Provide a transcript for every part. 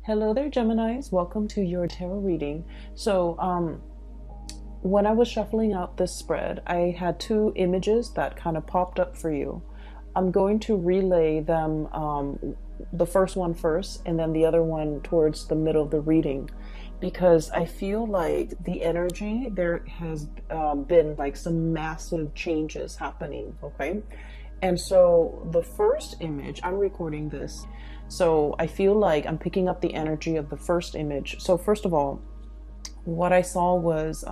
Hello there, Geminis. Welcome to your tarot reading. When I was shuffling out this spread, I had two images that kind of popped up for you. I'm going to relay them, the first one first, and then the other one towards the middle of the reading, because I feel like the energy, there has been like some massive changes happening, okay? And so the first image, I'm recording this, so I feel like I'm picking up the energy of the first image. So first of all, what I saw was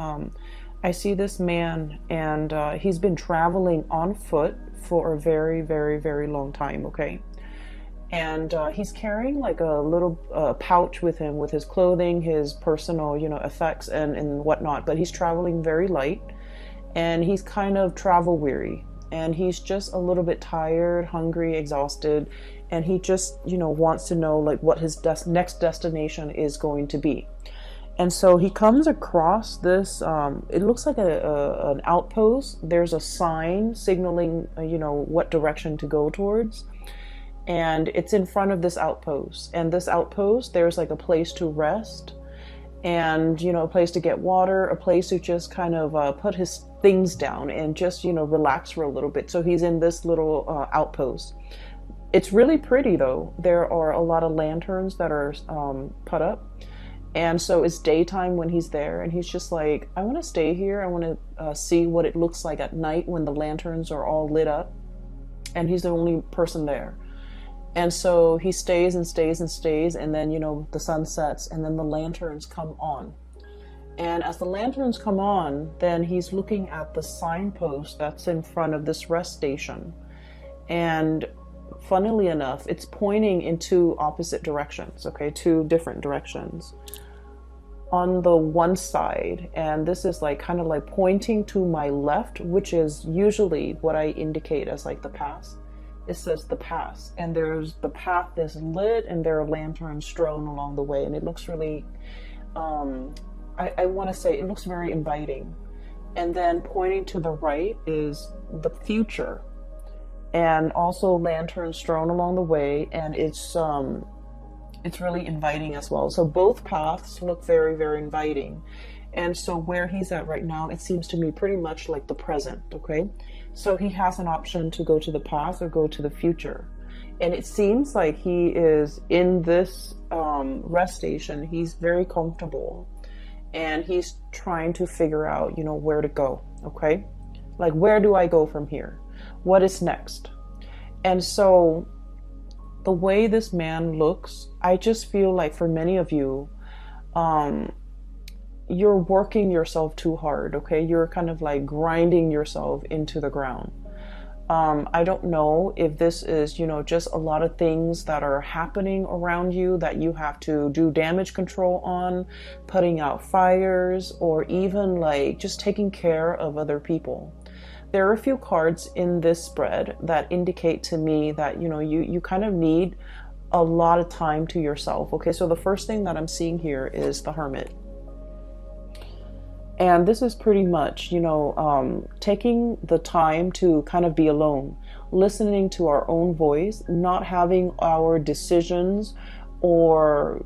I see this man, and he's been traveling on foot for a very, very, very long time, okay? And he's carrying like a little pouch with him with his clothing, his personal, effects and whatnot. But he's traveling very light, and he's kind of travel weary. And he's just a little bit tired, hungry, exhausted, and he just, wants to know like what his next destination is going to be. And so he comes across this, it looks like an outpost. There's a sign signaling, what direction to go towards. And it's in front of this outpost. And this outpost, there's like a place to rest and, a place to get water, a place to just kind of put his things down and just, relax for a little bit. So he's in this little outpost. It's really pretty though. There are a lot of lanterns that are put up. And so it's daytime when he's there, and he's just like, I want to stay here. I want to see what it looks like at night when the lanterns are all lit up. And he's the only person there. And so he stays and stays and stays, and then, the sun sets, and then the lanterns come on. And as the lanterns come on, then he's looking at the signpost that's in front of this rest station. And funnily enough, it's pointing in two opposite directions, okay, two different directions. On the one side, and this is like kind of like pointing to my left, which is usually what I indicate as like the past. It says the past, and there's the path is lit, and there are lanterns strewn along the way, and it looks really, I want to say it looks very inviting. And then pointing to the right is the future, and also lanterns strewn along the way, and it's really inviting as well. So both paths look very, very inviting. And so where he's at right now, it seems to me pretty much like the present, okay? So he has an option to go to the past or go to the future. And it seems like he is in this rest station. He's very comfortable. And he's trying to figure out, where to go, okay? Like, where do I go from here? What is next? And so the way this man looks, I just feel like for many of you, you're working yourself too hard, okay? You're kind of like grinding yourself into the ground. I don't know if this is, just a lot of things that are happening around you that you have to do damage control on, putting out fires, or even like just taking care of other people. There are a few cards in this spread that indicate to me that, you kind of need a lot of time to yourself. Okay, so the first thing that I'm seeing here is the Hermit. And this is pretty much, taking the time to kind of be alone, listening to our own voice, not having our decisions or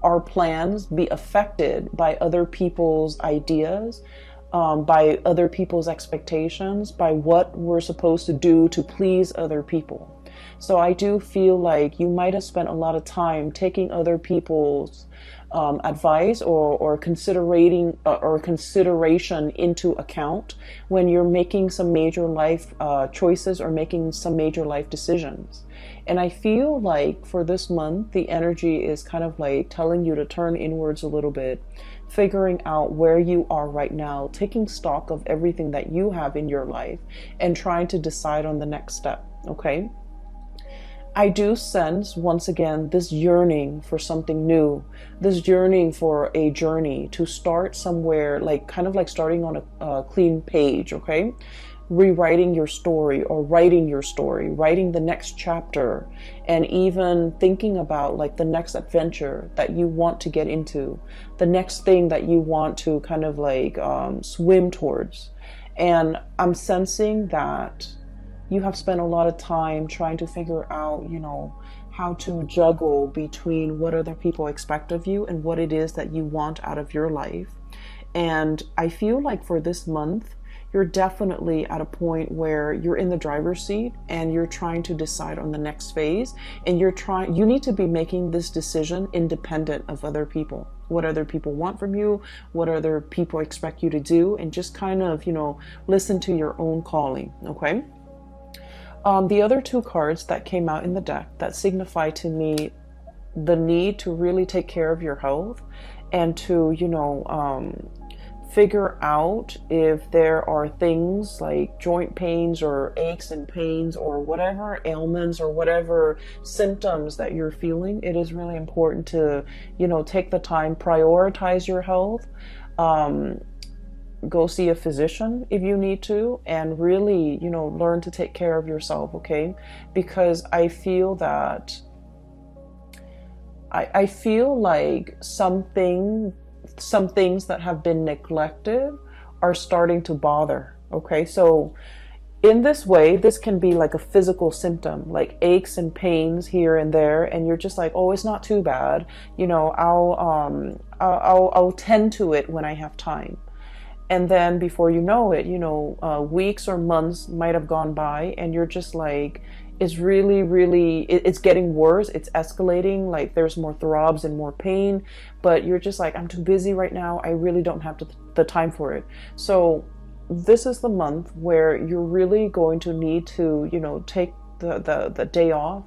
our plans be affected by other people's ideas, by other people's expectations, by what we're supposed to do to please other people. So I do feel like you might have spent a lot of time taking other people's advice or considering or consideration into account when you're making some major life choices or making some major life decisions. And I feel like for this month, the energy is kind of like telling you to turn inwards a little bit, figuring out where you are right now, taking stock of everything that you have in your life and trying to decide on the next step, okay? I do sense, once again, this yearning for something new, this yearning for a journey to start somewhere, like kind of like starting on a clean page, okay? Rewriting your story or writing your story, writing the next chapter, and even thinking about like the next adventure that you want to get into, the next thing that you want to kind of like swim towards. And I'm sensing that you have spent a lot of time trying to figure out, how to juggle between what other people expect of you and what it is that you want out of your life. And I feel like for this month, you're definitely at a point where you're in the driver's seat and you're trying to decide on the next phase. And you need to be making this decision independent of other people, what other people want from you, what other people expect you to do, and just kind of, listen to your own calling. Okay. The other two cards that came out in the deck that signify to me the need to really take care of your health and to, figure out if there are things like joint pains or aches and pains or whatever ailments or whatever symptoms that you're feeling. It is really important to, take the time, prioritize your health, go see a physician if you need to, and really, learn to take care of yourself, okay? Because I feel that I feel like some things that have been neglected are starting to bother. Okay, so in this way, this can be like a physical symptom, like aches and pains here and there, and you're just like, oh, it's not too bad. I'll tend to it when I have time. And then before you know it, weeks or months might have gone by, and you're just like, it's really, really, it's getting worse. It's escalating. Like there's more throbs and more pain, but you're just like, I'm too busy right now. I really don't have the time for it. So this is the month where you're really going to need to, take the day off,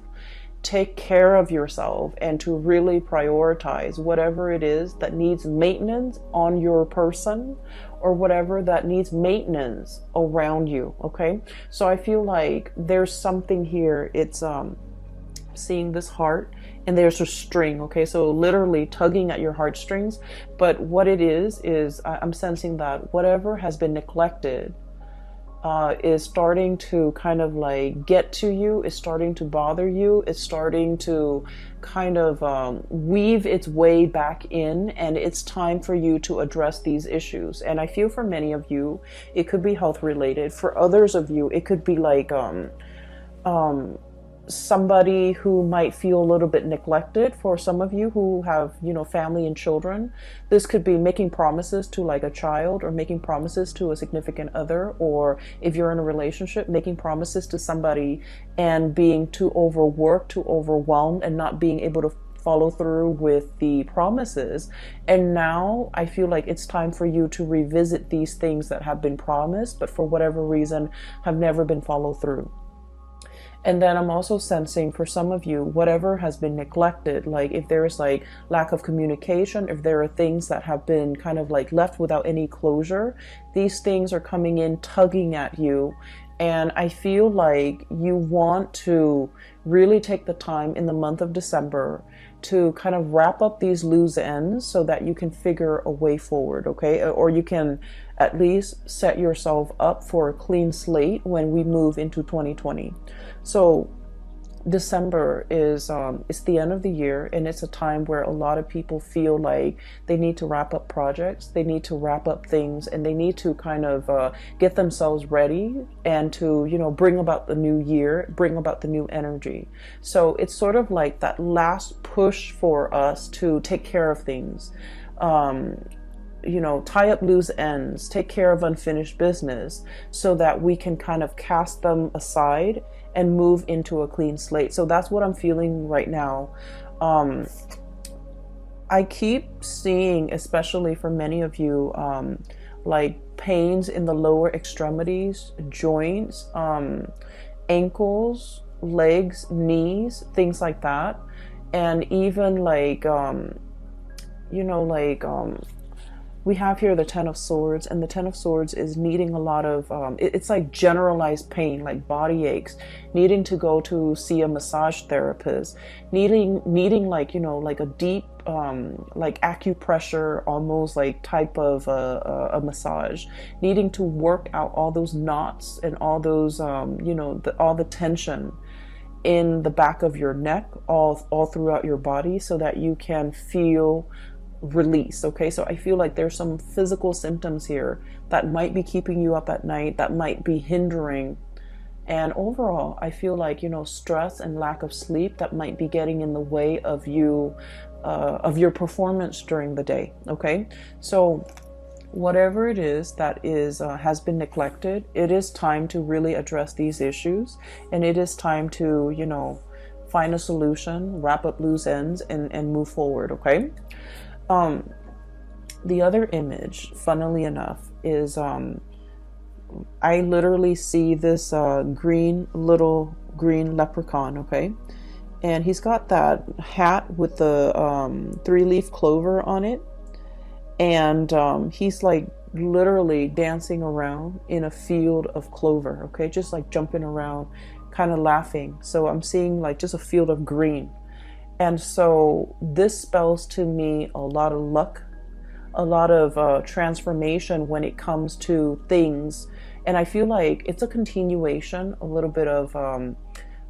take care of yourself, and to really prioritize whatever it is that needs maintenance on your person or whatever that needs maintenance around you. Okay, so I feel like there's something here. It's seeing this heart, and there's a string. Okay, so literally tugging at your heartstrings. But what it is I'm sensing that whatever has been neglected is starting to kind of like get to you, is starting to bother you, it's starting to kind of weave its way back in, and it's time for you to address these issues. And I feel for many of you, it could be health related. For others of you, it could be like somebody who might feel a little bit neglected. For some of you who have, family and children, this could be making promises to like a child, or making promises to a significant other, or if you're in a relationship, making promises to somebody and being too overworked, too overwhelmed, and not being able to follow through with the promises. And now I feel like it's time for you to revisit these things that have been promised, but for whatever reason have never been followed through. And then I'm also sensing for some of you, whatever has been neglected, like if there's like lack of communication, if there are things that have been kind of like left without any closure, these things are coming in, tugging at you. And I feel like you want to really take the time in the month of December to kind of wrap up these loose ends so that you can figure a way forward, okay? Or you can at least set yourself up for a clean slate when we move into 2020. So December is it's the end of the year, and it's a time where a lot of people feel like they need to wrap up projects, they need to wrap up things, and they need to kind of get themselves ready and to, bring about the new year, bring about the new energy. So it's sort of like that last push for us to take care of things. Tie up loose ends, take care of unfinished business so that we can kind of cast them aside and move into a clean slate. So that's what I'm feeling right now. I keep seeing, especially for many of you, like pains in the lower extremities, joints, ankles, legs, knees, things like that. And even like, we have here the Ten of Swords, and the Ten of Swords is needing a lot of, it's like generalized pain, like body aches, needing to go to see a massage therapist, needing like, like a deep, like acupressure, almost like type of a massage, needing to work out all those knots and all those, all the tension in the back of your neck, all throughout your body, so that you can feel release. Okay, so I feel like there's some physical symptoms here that might be keeping you up at night, that might be hindering And overall, I feel like, stress and lack of sleep that might be getting in the way of you, of your performance during the day. Okay. So whatever it is that has been neglected, it is time to really address these issues, and it is time to, find a solution, wrap up loose ends, and move forward. Okay. The other image, funnily enough, is I literally see this little green leprechaun. Okay. And he's got that hat with the 3-leaf clover on it. And he's like literally dancing around in a field of clover. Okay. Just like jumping around, kind of laughing. So I'm seeing like just a field of green. And so this spells to me a lot of luck, a lot of transformation when it comes to things. And I feel like it's a continuation, a little bit of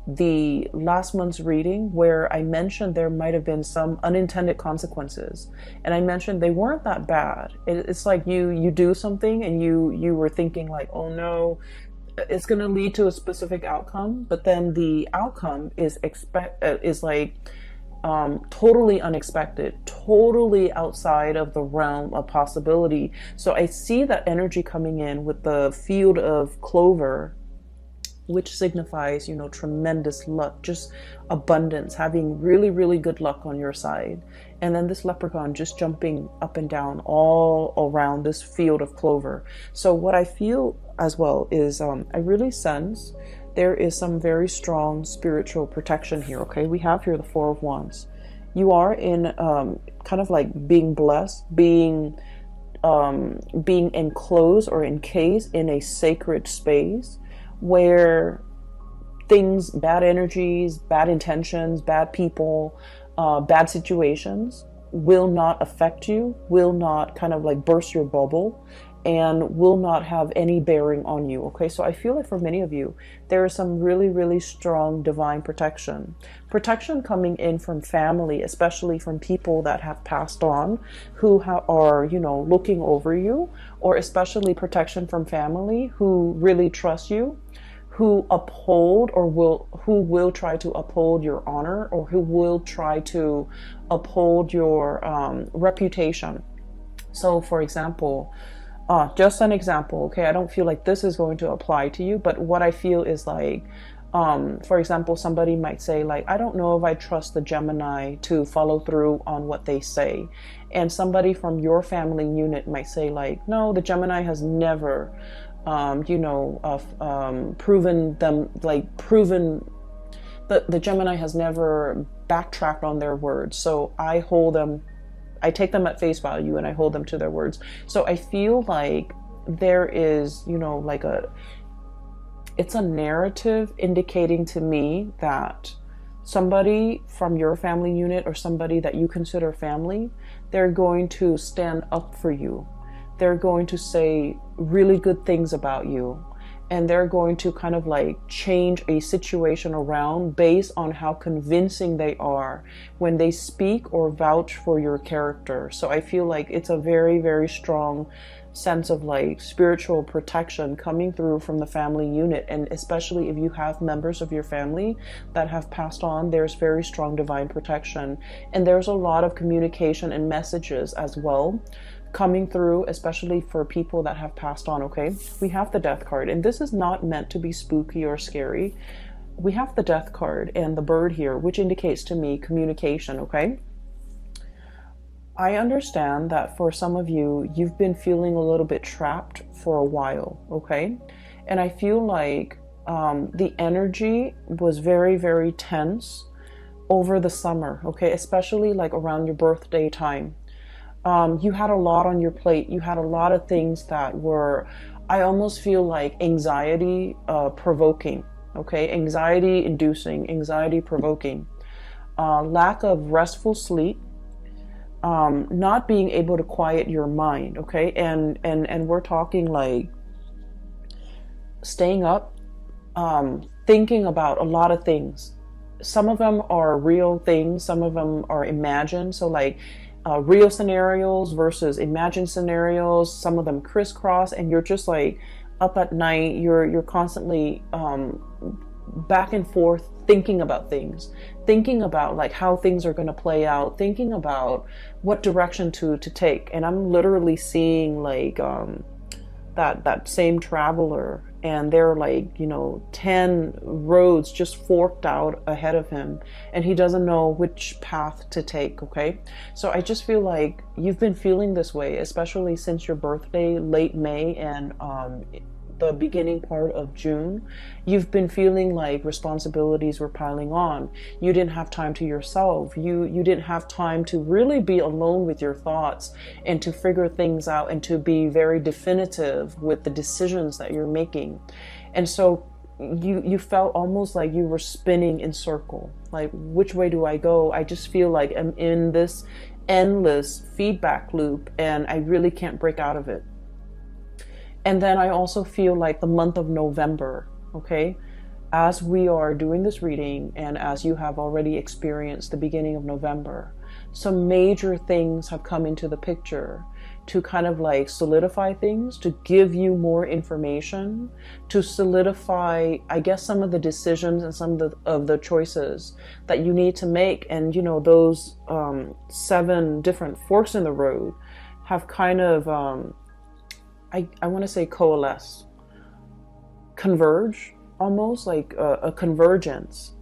the last month's reading, where I mentioned there might have been some unintended consequences. And I mentioned they weren't that bad. It's like you do something and you were thinking like, oh no, it's going to lead to a specific outcome. But then the outcome is totally unexpected, totally outside of the realm of possibility. So I see that energy coming in with the field of clover, which signifies, tremendous luck, just abundance, having really, really good luck on your side. And then this leprechaun just jumping up and down all around this field of clover. So what I feel as well is I really sense there is some very strong spiritual protection here. Okay, we have here the Four of Wands. You are in kind of like being blessed, being enclosed or encased in a sacred space where things, bad energies, bad intentions, bad people, bad situations will not affect you, will not kind of like burst your bubble, and will not have any bearing on you. Okay, so I feel like for many of you, there is some really, really strong divine protection. Protection coming in from family, especially from people that have passed on, who are, looking over you, or especially protection from family who really trust you, who uphold who will try to uphold your honor, or who will try to uphold your reputation. So for example, just an example, okay, I don't feel like this is going to apply to you, but what I feel is like, for example, somebody might say like, I don't know if I trust the Gemini to follow through on what they say. And somebody from your family unit might say like, no, the Gemini has never, proven the Gemini has never backtracked on their words. So I take them at face value and I hold them to their words. So I feel like there is, it's a narrative indicating to me that somebody from your family unit, or somebody that you consider family, they're going to stand up for you. They're going to say really good things about you. And they're going to kind of like change a situation around based on how convincing they are when they speak or vouch for your character. So I feel like it's a very, very strong sense of like spiritual protection coming through from the family unit. And especially if you have members of your family that have passed on, there's very strong divine protection. And there's a lot of communication and messages as well coming through, especially for people that have passed on. Okay, we have the Death card, and this is not meant to be spooky or scary. We have the Death card and the bird here, which indicates to me communication. Okay, I understand that for some of you, you've been feeling a little bit trapped for a while. Okay, and I feel like the energy was very, very tense over the summer. Okay, especially like around your birthday time. You had a lot on your plate. You had a lot of things that were, I almost feel like anxiety provoking, okay? Anxiety inducing, anxiety provoking. Lack of restful sleep, not being able to quiet your mind, okay? And we're talking like staying up, thinking about a lot of things. Some of them are real things, some of them are imagined. So like, real scenarios versus imagined scenarios, some of them crisscross, and you're just like up at night, you're constantly back and forth thinking about things, thinking about like how things are going to play out, thinking about what direction to take. And I'm literally seeing like that same traveler, and there are like, 10 roads just forked out ahead of him, and he doesn't know which path to take. Okay, so I just feel like you've been feeling this way, especially since your birthday, late May, and the beginning part of June. You've been feeling like responsibilities were piling on. You didn't have time to yourself. You didn't have time to really be alone with your thoughts and to figure things out and to be very definitive with the decisions that you're making. And so you felt almost like you were spinning in circle. Like, which way do I go? I just feel like I'm in this endless feedback loop and I really can't break out of it. And then I also feel like the month of November, okay, as we are doing this reading and as you have already experienced the beginning of November, some major things have come into the picture to kind of like solidify things, to give you more information, to solidify, I guess, some of the decisions and some of the choices that you need to make. And, those 7 different forks in the road have kind of, I want to say coalesce, converge, almost like a convergence.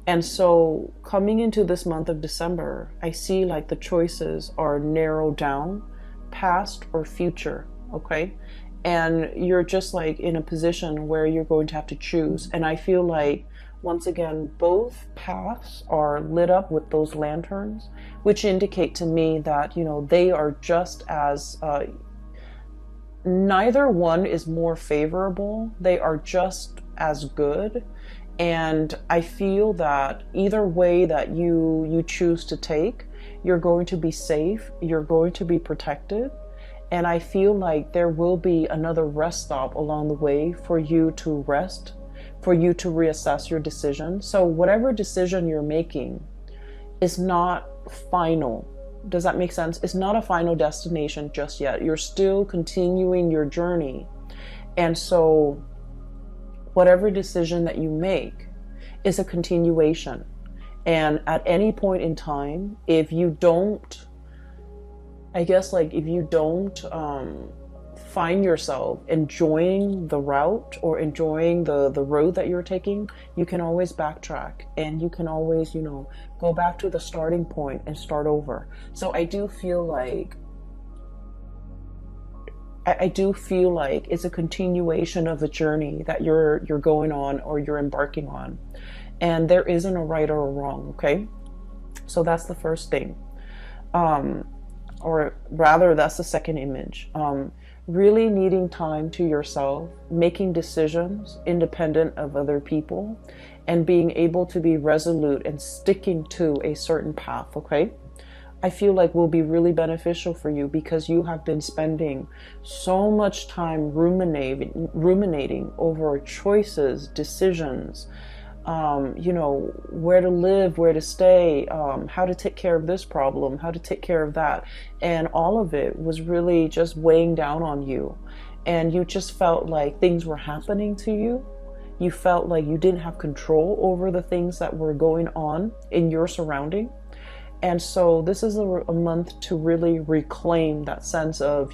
And so coming into this month of December, I see like the choices are narrowed down, past or future, okay? And you're just like in a position where you're going to have to choose. And I feel like, once again, both paths are lit up with those lanterns, which indicate to me that, they are just as, neither one is more favorable. They are just as good. And I feel that either way that you choose to take, you're going to be safe, you're going to be protected. And I feel like there will be another rest stop along the way for you to rest, for you to reassess your decision. So whatever decision you're making is not final. Does that make sense? It's not a final destination just yet. You're still continuing your journey. And so whatever decision that you make is a continuation. And at any point in time, if you don't, find yourself enjoying the route or enjoying the road that you're taking, you can always backtrack and you can always, go back to the starting point and start over. So I do feel like it's a continuation of the journey that you're going on or you're embarking on. And there isn't a right or a wrong, okay? So that's the first thing. Or rather, that's the second image. Really needing time to yourself, making decisions independent of other people, and being able to be resolute and sticking to a certain path, okay? I feel like will be really beneficial for you because you have been spending so much time ruminating over choices, decisions, where to live, where to stay, how to take care of this problem, how to take care of that. And all of it was really just weighing down on you. And you just felt like things were happening to you. You felt like you didn't have control over the things that were going on in your surrounding. And so this is a month to really reclaim that sense of,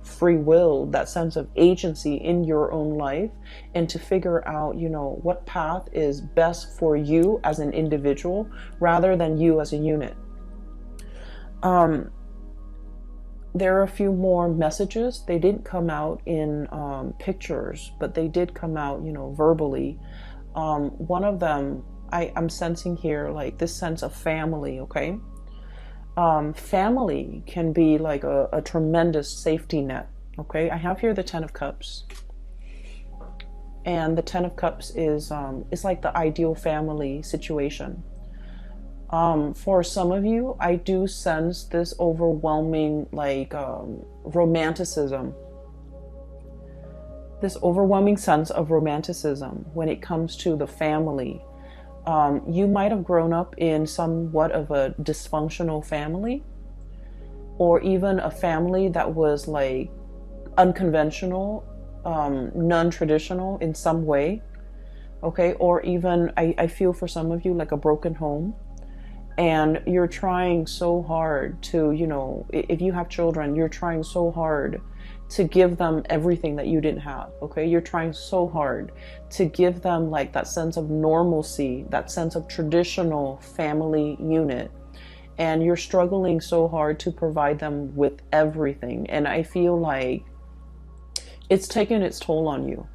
free will, that sense of agency in your own life, and to figure out, what path is best for you as an individual rather than you as a unit. There are a few more messages. They didn't come out in pictures, but they did come out, verbally. One of them, I'm sensing here like this sense of family, okay? Family can be like a tremendous safety net, okay? I have here the 10 of Cups. And the 10 of Cups is it's like the ideal family situation. For some of you, I do sense this overwhelming romanticism. This overwhelming sense of romanticism when it comes to the family. You might have grown up in somewhat of a dysfunctional family, or even a family that was like unconventional, non-traditional in some way. Okay, or even I feel for some of you like a broken home, and you're trying so hard to, if you have children, you're trying so hard to give them everything that you didn't have. Okay, you're trying so hard to give them like that sense of normalcy, that sense of traditional family unit, and you're struggling so hard to provide them with everything. And I feel like it's taken its toll on you.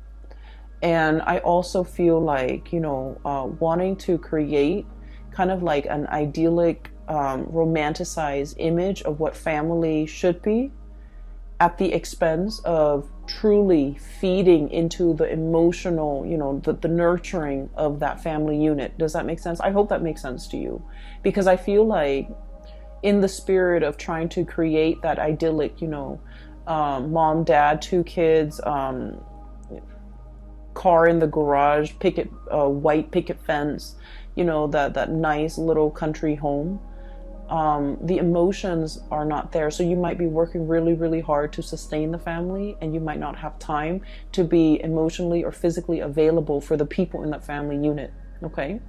And I also feel like, wanting to create kind of like an idyllic, romanticized image of what family should be at the expense of truly feeding into the emotional, the nurturing of that family unit. Does that make sense? I hope that makes sense to you, because I feel like in the spirit of trying to create that idyllic, mom, dad, 2 kids, car in the garage, white picket fence, that nice little country home. The emotions are not there. So you might be working really, really hard to sustain the family, and you might not have time to be emotionally or physically available for the people in that family unit. Okay.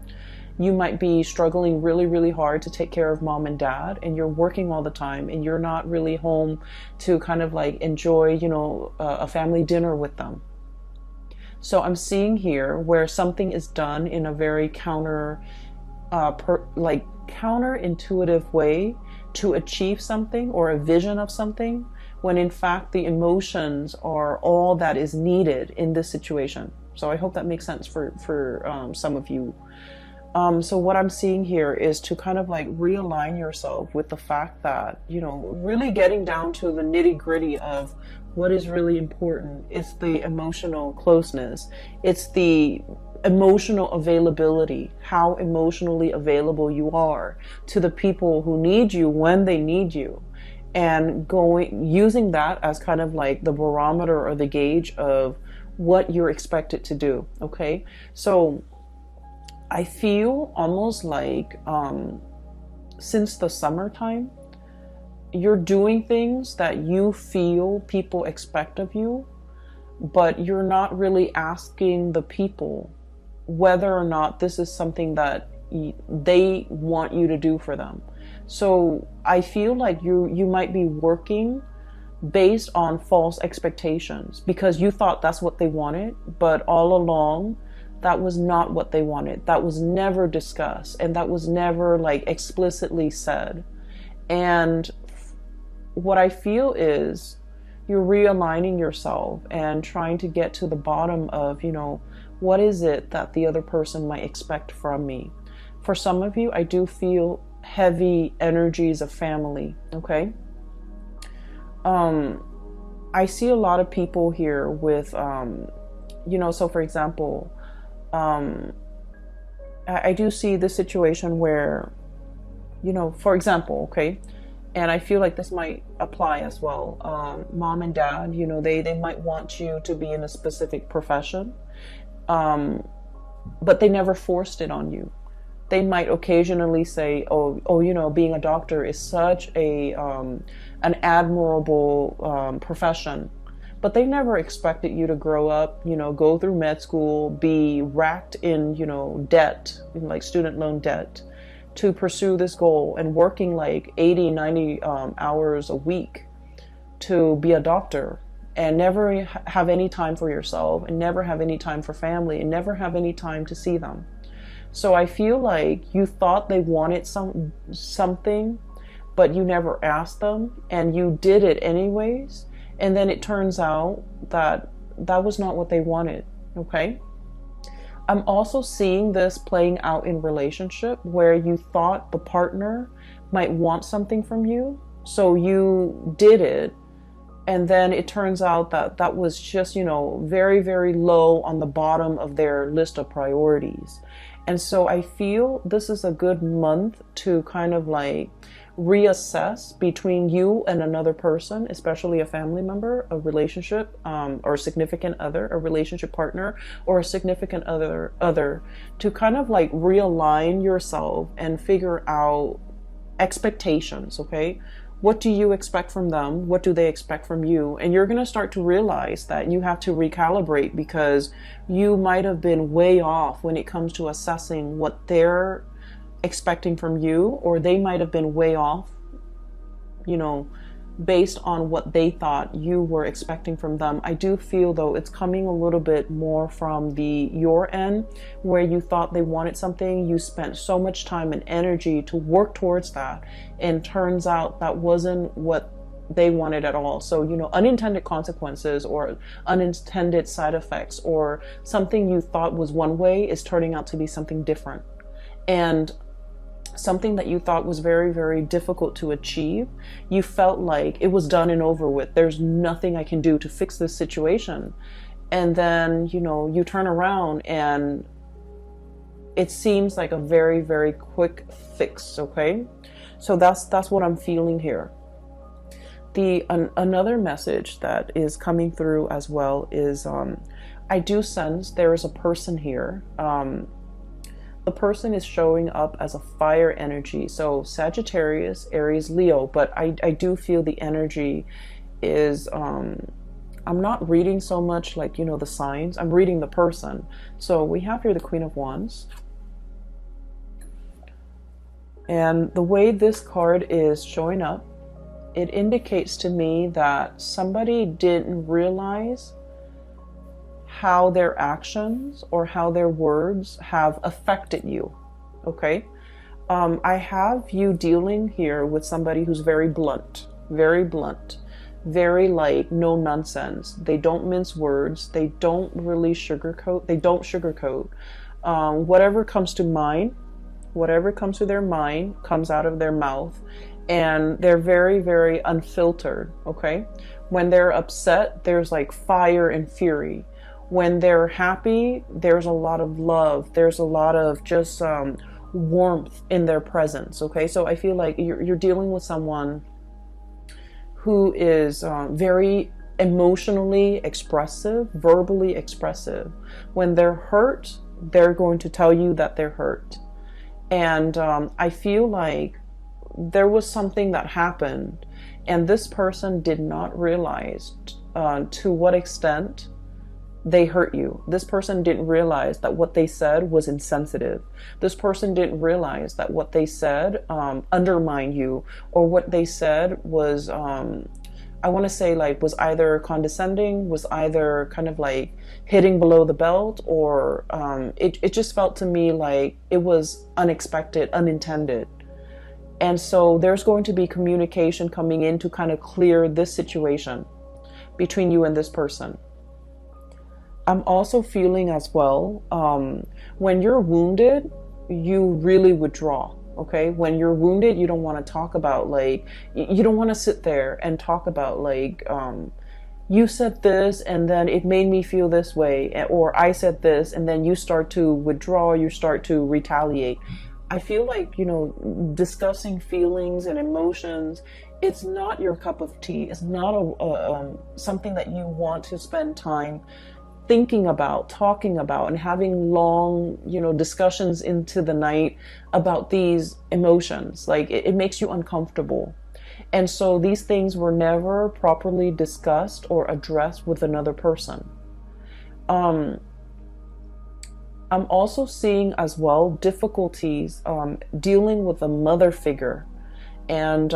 You might be struggling really, really hard to take care of mom and dad, and you're working all the time, and you're not really home to kind of like enjoy, a family dinner with them. So I'm seeing here where something is done in a very counterintuitive way to achieve something or a vision of something, when in fact the emotions are all that is needed in this situation. So I hope that makes sense for some of you. So what I'm seeing here is to kind of like realign yourself with the fact that, really getting down to the nitty gritty of what is really important. It's the emotional closeness. It's the emotional availability, how emotionally available you are to the people who need you when they need you, and using that as kind of like the barometer or the gauge of what you're expected to do. Okay. So I feel almost like, since the summertime, you're doing things that you feel people expect of you, but you're not really asking the people whether or not this is something that they want you to do for them. So I feel like you might be working based on false expectations because you thought that's what they wanted, but all along that was not what they wanted. That was never discussed, and that was never like explicitly said. And what I feel is you're realigning yourself and trying to get to the bottom of, what is it that the other person might expect from me? For some of you, I do feel heavy energies of family. Okay. I see a lot of people here with, so for example, I do see this situation where, for example, okay, and I feel like this might apply as well. Mom and dad, they might want you to be in a specific profession, but they never forced it on you. They might occasionally say, being a doctor is such an admirable profession. But they never expected you to grow up, go through med school, be racked in, debt, like student loan debt, to pursue this goal, and working like 80, 90 hours a week to be a doctor, and never have any time for yourself, and never have any time for family, and never have any time to see them. So I feel like you thought they wanted something, but you never asked them, and you did it anyways. And then it turns out that that was not what they wanted. Okay. I'm also seeing this playing out in relationship where you thought the partner might want something from you. So you did it. And then it turns out that that was just, very, very low on the bottom of their list of priorities. And so I feel this is a good month to kind of like reassess between you and another person, especially a family member, a relationship, or a significant other, a relationship partner, or a significant other, to kind of like realign yourself and figure out expectations. Okay. What do you expect from them? What do they expect from you? And you're going to start to realize that you have to recalibrate, because you might have been way off when it comes to assessing what they're expecting from you, or they might have been way off, you know, based on what they thought you were expecting from them. I do feel though it's coming a little bit more from your end, where you thought they wanted something, you spent so much time and energy to work towards that, and turns out that wasn't what they wanted at all. So, you know, unintended consequences or unintended side effects, or something you thought was one way is turning out to be something different. And something that you thought was very, very difficult to achieve, you felt like it was done and over with. There's nothing I can do to fix this situation. And then, you know, you turn around and it seems like a very, very quick fix. Okay. So that's what I'm feeling here. Another message that is coming through as well is, I do sense there is a person here. The person is showing up as a fire energy. So Sagittarius, Aries, Leo, but I do feel the energy is, I'm not reading so much like, you know, the signs. I'm reading the person. So we have here the Queen of Wands. And the way this card is showing up, it indicates to me that somebody didn't realize how their actions or how their words have affected you. Okay. I have you dealing here with somebody who's very blunt, very like no nonsense. They don't mince words. They don't really sugarcoat. They don't sugarcoat. Whatever comes to mind, whatever comes to their mind comes out of their mouth, and they're very, very unfiltered. Okay. When they're upset, there's like fire and fury. When they're happy, there's a lot of love. There's a lot of just warmth in their presence. Okay, so I feel like you're dealing with someone who is very emotionally expressive, verbally expressive. When they're hurt, they're going to tell you that they're hurt. And I feel like there was something that happened, and this person did not realize to what extent they hurt you. This person didn't realize that what they said was insensitive. This person didn't realize that what they said undermined you, or what they said was, I want to say, like, was either condescending, was either kind of like hitting below the belt, or it just felt to me like it was unexpected, unintended. And so there's going to be communication coming in to kind of clear this situation between you and this person. I'm also feeling as well, when you're wounded, you really withdraw. Okay. When you're wounded, you don't want to talk about, like, you don't want to sit there and talk about, like, you said this and then it made me feel this way, or I said this, and then you start to withdraw, you start to retaliate. I feel like, you know, discussing feelings and emotions, it's not your cup of tea. It's not something that you want to spend time thinking about, talking about, and having long, you know, discussions into the night about these emotions. Like, it makes you uncomfortable. And so these things were never properly discussed or addressed with another person. I'm also seeing as well difficulties dealing with a mother figure, and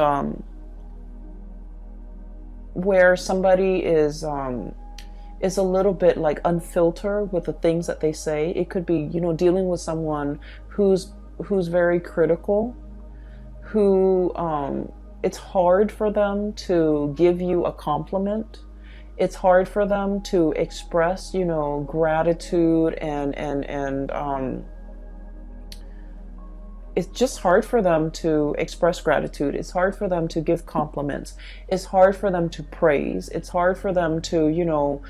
where somebody is a little bit like unfiltered with the things that they say. It could be, you know, dealing with someone who's very critical, who it's hard for them to give you a compliment. It's hard for them to express, you know, gratitude, and it's just hard for them to express gratitude. It's hard for them to give compliments. It's hard for them to praise. It's hard for them to, you know,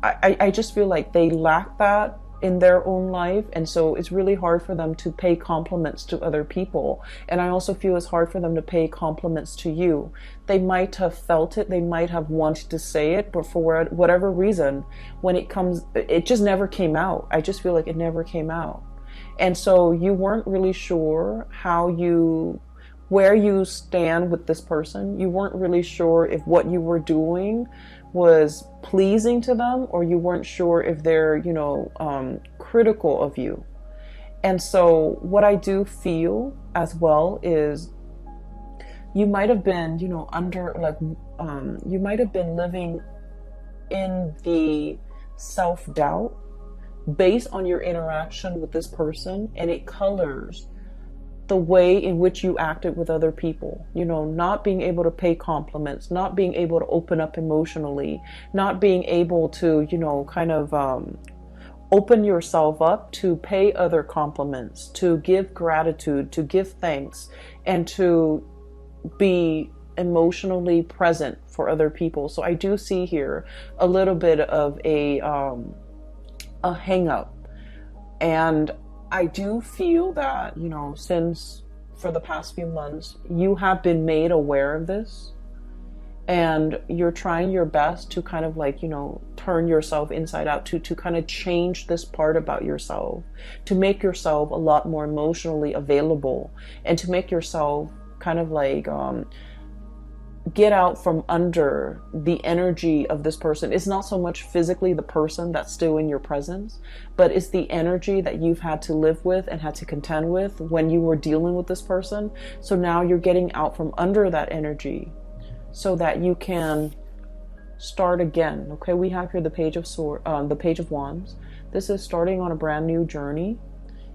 I just feel like they lack that in their own life. And so it's really hard for them to pay compliments to other people. And I also feel it's hard for them to pay compliments to you. They might have felt it. They might have wanted to say it, but for whatever reason, when it comes, it just never came out. I just feel like it never came out. And so you weren't really sure how you where you stand with this person. You weren't really sure if what you were doing was pleasing to them, or you weren't sure if they're, critical of you. And so what I do feel as well is you might have been, you might have been living in the self-doubt based on your interaction with this person, and it colors the way in which you acted with other people. Not being able to pay compliments, not being able to open up emotionally, not being able to, open yourself up to pay other compliments, to give gratitude, to give thanks, and to be emotionally present for other people. So I do see here a little bit of a hang up. And I do feel that, since for the past few months, you have been made aware of this, and you're trying your best to kind of turn yourself inside out, to kind of change this part about yourself, to make yourself a lot more emotionally available, and to make yourself kind of get out from under the energy of this person. It's not so much physically the person that's still in your presence, but it's the energy that you've had to live with and had to contend with when you were dealing with this person. So now you're getting out from under that energy so that you can start again. Okay, we have here the Page of Wands. This is starting on a brand new journey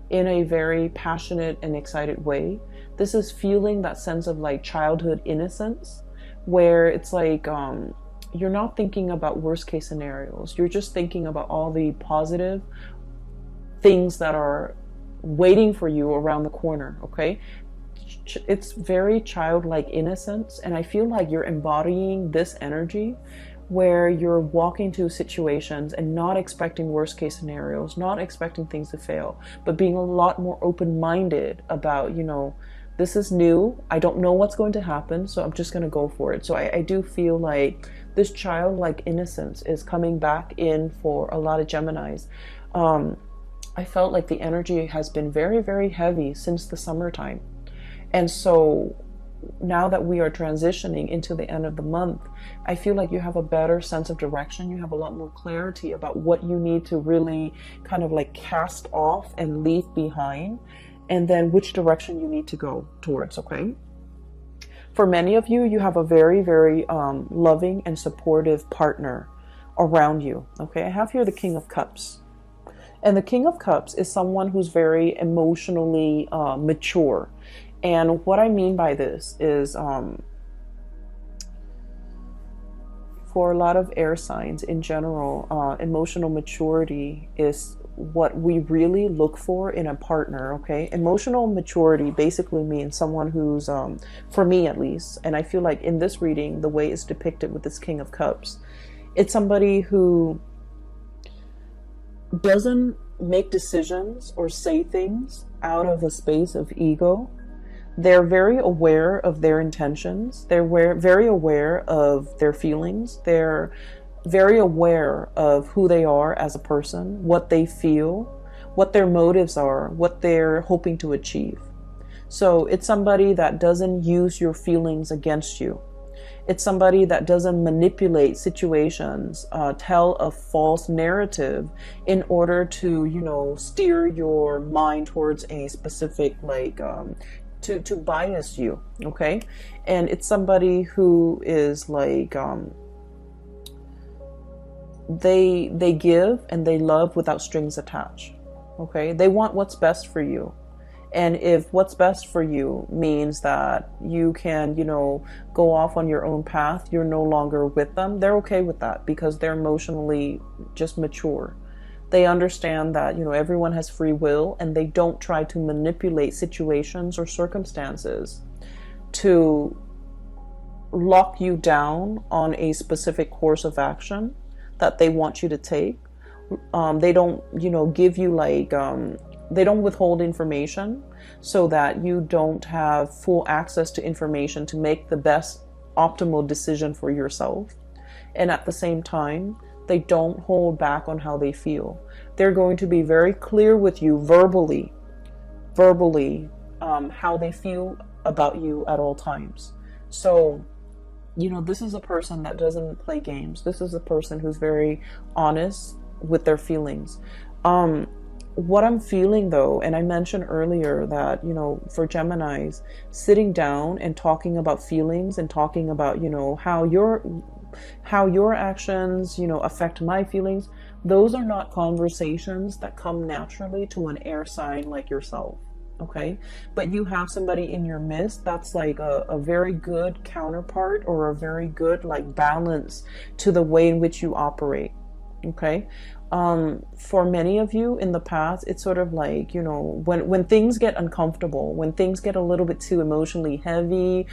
in a very passionate and excited way. This is feeling that sense of childhood innocence, where it's you're not thinking about worst case scenarios. You're just thinking about all the positive things that are waiting for you around the corner. Okay, it's very childlike innocence, and I feel like you're embodying this energy where you're walking to situations and not expecting worst case scenarios, not expecting things to fail, but being a lot more open-minded about, this is new. I don't know what's going to happen, so I'm just going to go for it. So I do feel like this childlike innocence is coming back in for a lot of Geminis. I felt like the energy has been very, very heavy since the summertime. And so now that we are transitioning into the end of the month, I feel like you have a better sense of direction. You have a lot more clarity about what you need to really kind of cast off and leave behind, and then which direction you need to go towards. Okay. For many of you, you have a very, very loving and supportive partner around you. Okay. I have here the King of Cups. And the King of Cups is someone who's very emotionally mature. And what I mean by this is for a lot of air signs in general, emotional maturity is what we really look for in a partner. Okay, emotional maturity basically means someone who's, for me at least, and I feel like in this reading, the way it's depicted with this King of Cups, it's somebody who doesn't make decisions or say things out of a space of ego. They're very aware of their intentions. They're very aware of their feelings. They're very aware of who they are as a person, what they feel, what their motives are, what they're hoping to achieve. So it's somebody that doesn't use your feelings against you. It's somebody that doesn't manipulate situations, tell a false narrative in order to, steer your mind towards a specific, to bias you. Okay. And it's somebody who is they give and they love without strings attached. Okay. They want what's best for you. And if what's best for you means that you can, go off on your own path, you're no longer with them, they're okay with that because they're emotionally just mature. They understand that, everyone has free will, and they don't try to manipulate situations or circumstances to lock you down on a specific course of action that they want you to take. They don't, give you they don't withhold information so that you don't have full access to information to make the best optimal decision for yourself. And at the same time, they don't hold back on how they feel. They're going to be very clear with you verbally, how they feel about you at all times. So, this is a person that doesn't play games. This is a person who's very honest with their feelings. What I'm feeling though, and I mentioned earlier that, for Geminis, sitting down and talking about feelings and talking about, how your actions, affect my feelings, those are not conversations that come naturally to an air sign like yourself. Okay. But you have somebody in your midst that's like a very good counterpart, or a very good like balance to the way in which you operate. Okay. For many of you in the past, it's sort of like, when things get uncomfortable, when things get a little bit too emotionally heavy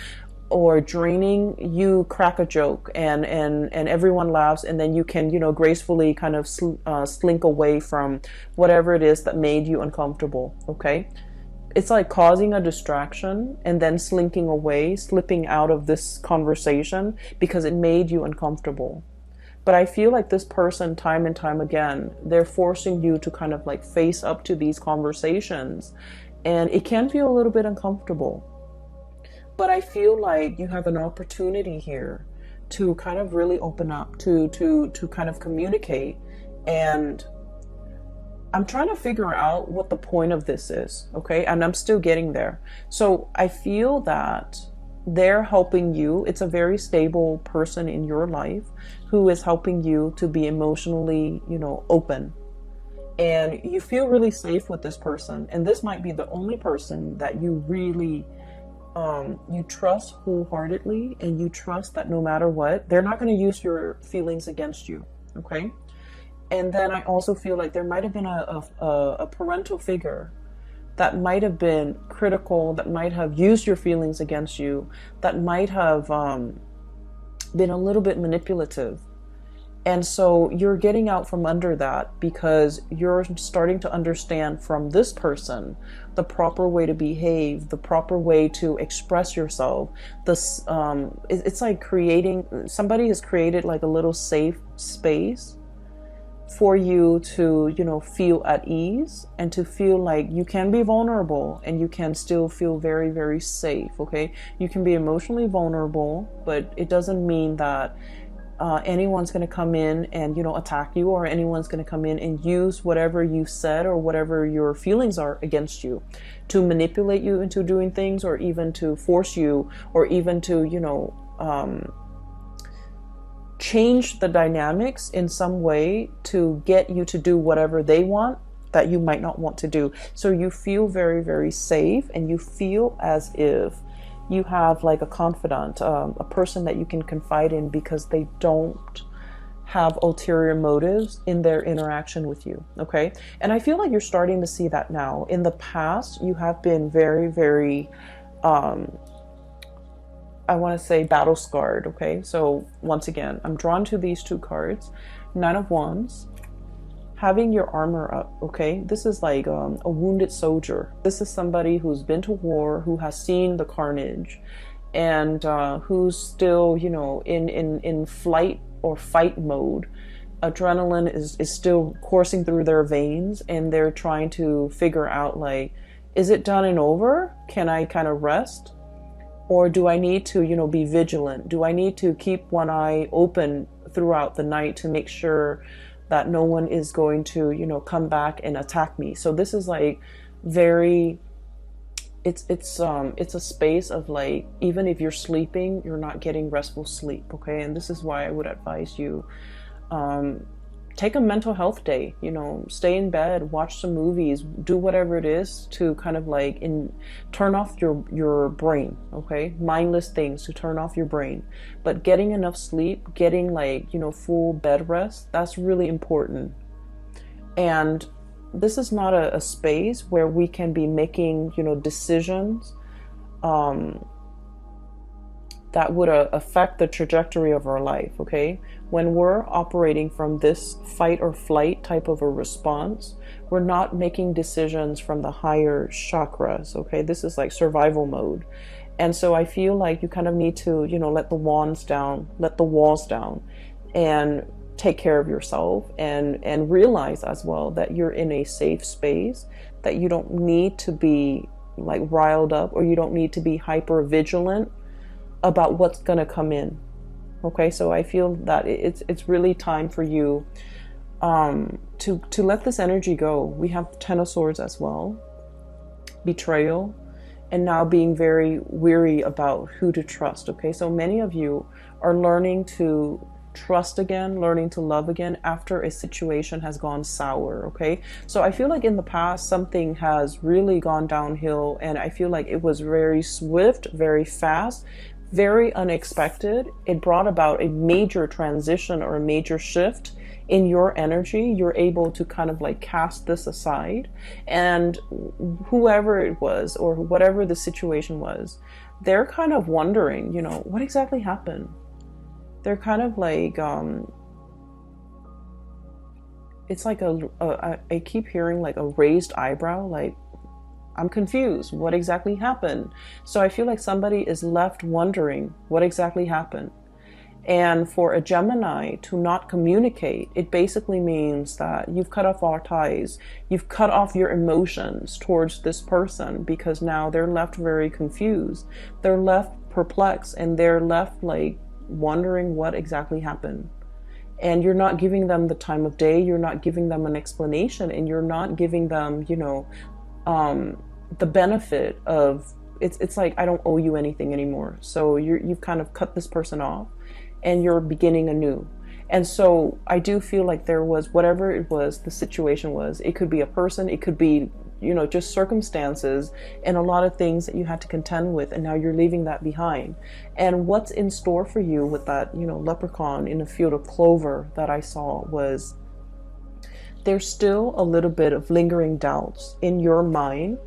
or draining, you crack a joke and everyone laughs, and then you can, gracefully kind of slink away from whatever it is that made you uncomfortable. Okay. It's like causing a distraction and then slinking away, slipping out of this conversation because it made you uncomfortable. But I feel like this person, time and time again, they're forcing you to kind of like face up to these conversations, and it can feel a little bit uncomfortable. But I feel like you have an opportunity here to kind of really open up, to kind of communicate. And I'm trying to figure out what the point of this is, okay? And I'm still getting there. So I feel that they're helping you. It's a very stable person in your life who is helping you to be emotionally, open. And you feel really safe with this person. And this might be the only person that you really, you trust wholeheartedly, and you trust that no matter what, they're not going to use your feelings against you, okay? And then I also feel like there might have been a parental figure that might have been critical, that might have used your feelings against you, that might have been a little bit manipulative. And so you're getting out from under that because you're starting to understand from this person the proper way to behave, the proper way to express yourself. This, it's like somebody has created like a little safe space for you to, feel at ease, and to feel like you can be vulnerable and you can still feel very, very safe. Okay. You can be emotionally vulnerable, but it doesn't mean that anyone's going to come in and, attack you, or anyone's going to come in and use whatever you said or whatever your feelings are against you to manipulate you into doing things, or even to force you, or even to, change the dynamics in some way to get you to do whatever they want that you might not want to do. So you feel very, very safe, and you feel as if you have like a confidant, a person that you can confide in, because they don't have ulterior motives in their interaction with you. Okay. And I feel like you're starting to see that now. In the past, you have been very, very, I want to say battle scarred. Okay. So once again, I'm drawn to these two cards. Nine of Wands, having your armor up. Okay. This is like a wounded soldier. This is somebody who's been to war, who has seen the carnage, and who's still, in flight or fight mode. Adrenaline is still coursing through their veins, and they're trying to figure out, like, is it done and over? Can I kind of rest? Or do I need to, be vigilant? Do I need to keep one eye open throughout the night to make sure that no one is going to, come back and attack me? So this is like very, it's a space of like, even if you're sleeping, you're not getting restful sleep. Okay. And this is why I would advise you, take a mental health day, stay in bed, watch some movies, do whatever it is to kind of like turn off your brain. Okay. Mindless things to turn off your brain, but getting enough sleep, getting like, full bed rest, that's really important. And this is not a space where we can be making, decisions, that would affect the trajectory of our life. Okay. When we're operating from this fight or flight type of a response, we're not making decisions from the higher chakras. Okay. This is like survival mode. And so I feel like you kind of need to, let the walls down, and take care of yourself, and realize as well that you're in a safe space, that you don't need to be like riled up, or you don't need to be hyper vigilant about what's going to come in. Okay, so I feel that it's really time for you to let this energy go. We have Ten of Swords as well, betrayal, and now being very weary about who to trust. Okay, so many of you are learning to trust again, learning to love again after a situation has gone sour. Okay, so I feel like in the past something has really gone downhill, and I feel like it was very swift, very fast, very unexpected. It brought about a major transition or a major shift in your energy. You're able to kind of like cast this aside, and whoever it was or whatever the situation was, they're kind of wondering, you know, what exactly happened. They're kind of like, it's like I keep hearing like a raised eyebrow, like, I'm confused. What exactly happened? So I feel like somebody is left wondering what exactly happened. And for a Gemini to not communicate, it basically means that you've cut off all ties. You've cut off your emotions towards this person, because now they're left very confused. They're left perplexed, and they're left like wondering what exactly happened. And you're not giving them the time of day. You're not giving them an explanation, and you're not giving them, you know, the benefit of it's like, I don't owe you anything anymore. So you've kind of cut this person off, and you're beginning anew. And so I do feel like there was, whatever it was, the situation was, it could be a person, it could be, you know, just circumstances and a lot of things that you had to contend with, and now you're leaving that behind. And what's in store for you with that, you know, leprechaun in a field of clover that I saw was, there's still a little bit of lingering doubts in your mind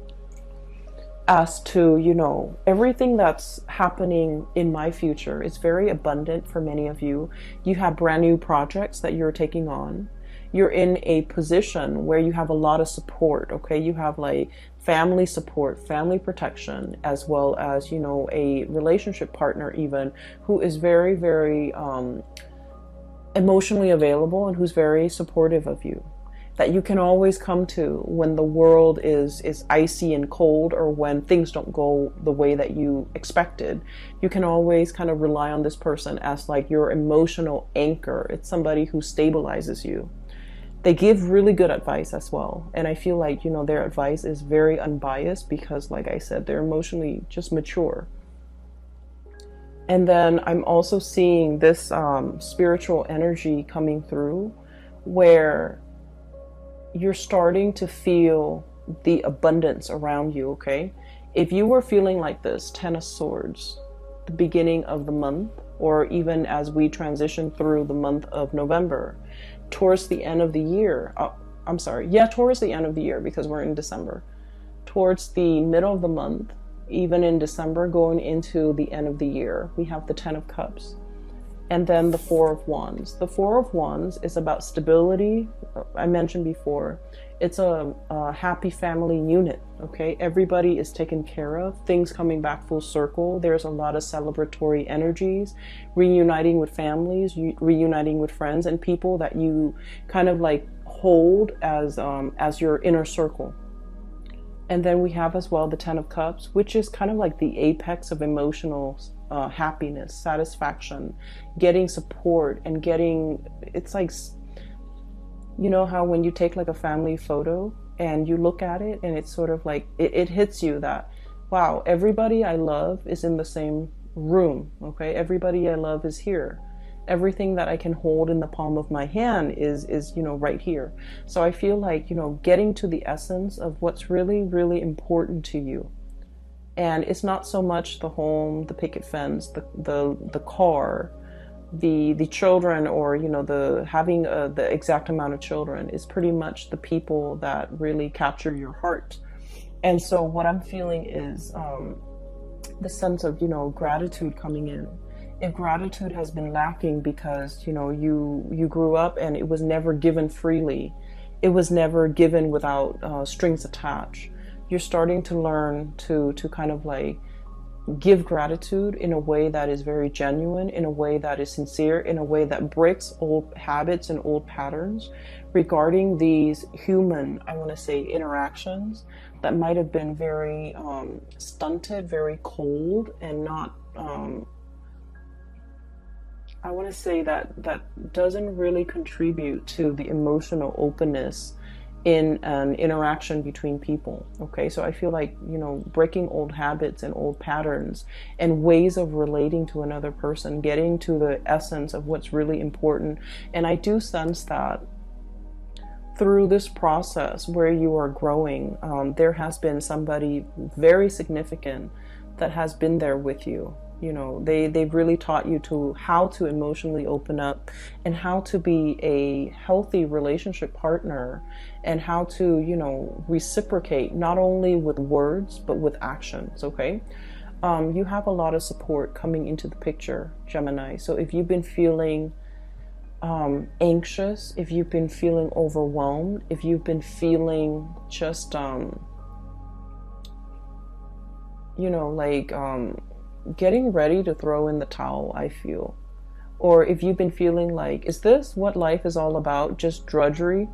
as to, you know, everything that's happening in my future is very abundant for many of you. You have brand new projects that you're taking on. You're in a position where you have a lot of support. Okay, you have like family support, family protection, as well as, you know, a relationship partner even who is very, very emotionally available and who's very supportive of you, that you can always come to when the world is icy and cold, or when things don't go the way that you expected. You can always kind of rely on this person as like your emotional anchor. It's somebody who stabilizes you. They give really good advice as well. And I feel like, you know, their advice is very unbiased because, like I said, they're emotionally just mature. And then I'm also seeing this spiritual energy coming through where you're starting to feel the abundance around you. Okay, if you were feeling like this, Ten of Swords, the beginning of the month, or even as we transition through the month of November, towards the end of the year, towards the end of the year, because we're in December, towards the middle of the month, even in December, going into the end of the year, we have the Ten of Cups. And then the Four of Wands. The Four of Wands is about stability. I mentioned before, it's a happy family unit, okay? Everybody is taken care of, things coming back full circle. There's a lot of celebratory energies, reuniting with families, reuniting with friends and people that you kind of like hold as your inner circle. And then we have as well the Ten of Cups, which is kind of like the apex of emotional happiness, satisfaction, getting support, and getting, it's like, you know how when you take like a family photo and you look at it and it's sort of like, it hits you that, wow, everybody I love is in the same room, okay? Everybody I love is here. Everything that I can hold in the palm of my hand is, you know, right here. So I feel like, you know, getting to the essence of what's really, really important to you. And it's not so much the home, the picket fence, the car, the children, or, you know, the having the exact amount of children. Is pretty much the people that really capture your heart. And so what I'm feeling is the sense of, you know, gratitude coming in. If gratitude has been lacking because, you know, you grew up and it was never given freely, it was never given without strings attached. You're starting to learn to kind of like give gratitude in a way that is very genuine, in a way that is sincere, in a way that breaks old habits and old patterns regarding these human, I want to say, interactions that might have been very stunted, very cold, and not, I want to say that doesn't really contribute to the emotional openness in an interaction between people. Okay, so I feel like, you know, breaking old habits and old patterns and ways of relating to another person, getting to the essence of what's really important. And I do sense that through this process where you are growing, there has been somebody very significant that has been there with you. You know, they've really taught you to how to emotionally open up and how to be a healthy relationship partner, and how to, you know, reciprocate not only with words but with actions. Okay, you have a lot of support coming into the picture, Gemini. So if you've been feeling anxious, if you've been feeling overwhelmed, if you've been feeling just you know, like getting ready to throw in the towel, I feel. Or if you've been feeling like, is this what life is all about? Just drudgery?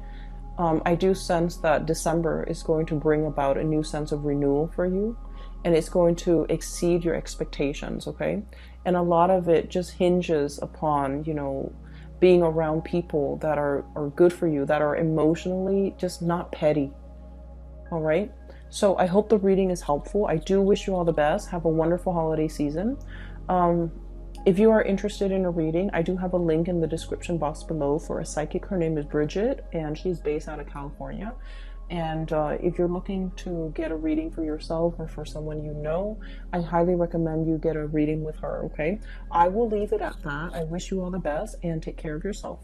I do sense that December is going to bring about a new sense of renewal for you. And it's going to exceed your expectations, okay? And a lot of it just hinges upon, you know, being around people that are good for you, that are emotionally just not petty. All right? So I hope the reading is helpful. I do wish you all the best. Have a wonderful holiday season. If you are interested in a reading, I do have a link in the description box below for a psychic. Her name is Bridget, and she's based out of California. And if you're looking to get a reading for yourself or for someone you know, I highly recommend you get a reading with her, okay? I will leave it at that. I wish you all the best and take care of yourself.